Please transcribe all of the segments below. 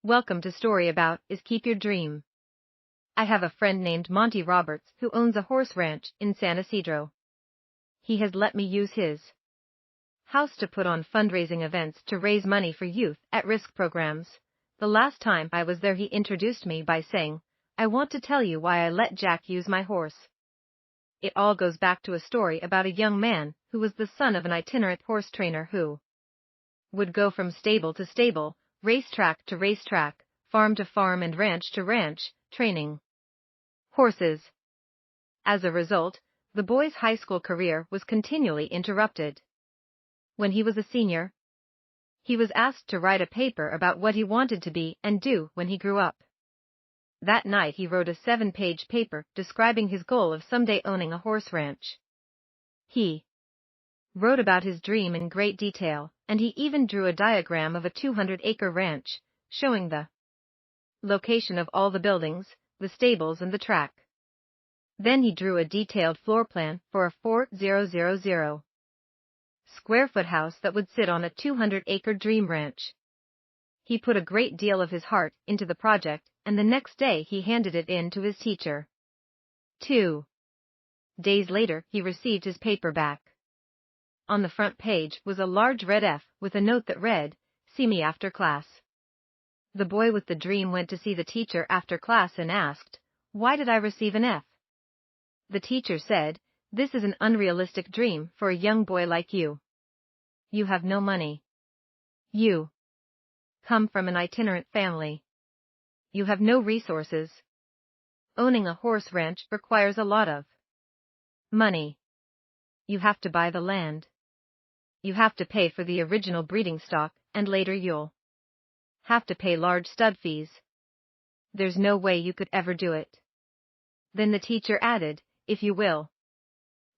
Welcome to Story About is Keep Your Dream. I have a friend named Monty Roberts who owns a horse ranch in San Isidro. He has let me use his house to put on fundraising events to raise money for youth at risk programs. The last time I was there, he introduced me by saying, "I want to tell you why I let Jack use my horse." It all goes back to a story about a young man who was the son of an itinerant horse trainer who would go from stable to stable, racetrack to racetrack, farm to farm, and ranch to ranch, training horses. As a result, the boy's high school career was continually interrupted. When he was a senior, he was asked to write a paper about what he wanted to be and do when he grew up. That night he wrote a 7-page paper describing his goal of someday owning a horse ranch. He wrote about his dream in great detail, and he even drew a diagram of a 200-acre ranch, showing the location of all the buildings, the stables, and the track. Then he drew a detailed floor plan for a 4,000 square foot house that would sit on a 200-acre dream ranch. He put a great deal of his heart into the project, and the next day he handed it in to his teacher. 2 days later, he received his paper back. On the front page was a large red F with a note that read, "See me after class." The boy with the dream went to see the teacher after class and asked, "Why did I receive an F?" The teacher said, "This is an unrealistic dream for a young boy like you. You have no money. You come from an itinerant family. You have no resources. Owning a horse ranch requires a lot of money. You have to buy the land. You have to pay for the original breeding stock, and later you'll have to pay large stud fees. There's no way you could ever do it." Then the teacher added, "If you will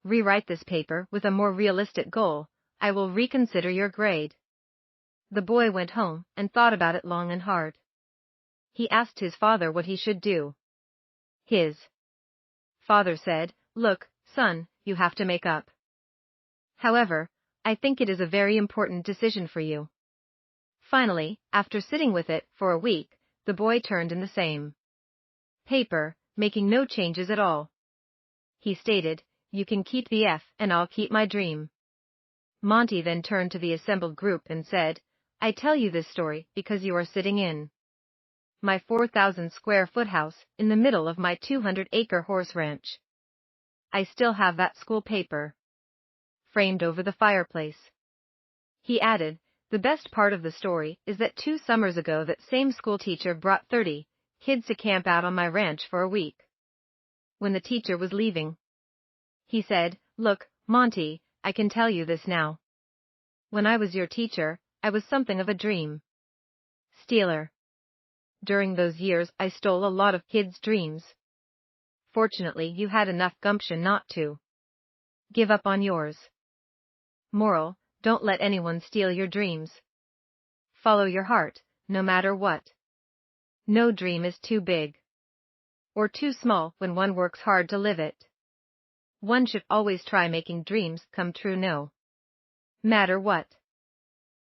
rewrite this paper with a more realistic goal, I will reconsider your grade." The boy went home and thought about it long and hard. He asked his father what he should do. His father said, "Look, son, you have to make up. However, I think it is a very important decision for you." Finally, after sitting with it for a week, the boy turned in the same paper, making no changes at all. He stated, "You can keep the F and I'll keep my dream." Monty then turned to the assembled group and said, "I tell you this story because you are sitting in my 4,000 square foot house in the middle of my 200-acre horse ranch. I still have that school paper framed over the fireplace." He added, "The best part of the story is that 2 summers ago that same school teacher brought 30 kids to camp out on my ranch for a week. When the teacher was leaving, he said, 'Look, Monty, I can tell you this now. When I was your teacher, I was something of a dream stealer. During those years I stole a lot of kids' dreams. Fortunately, you had enough gumption not to give up on yours.' Moral: don't let anyone steal your dreams. Follow your heart, no matter what. No dream is too big or too small when one works hard to live it. One should always try making dreams come true, no matter what."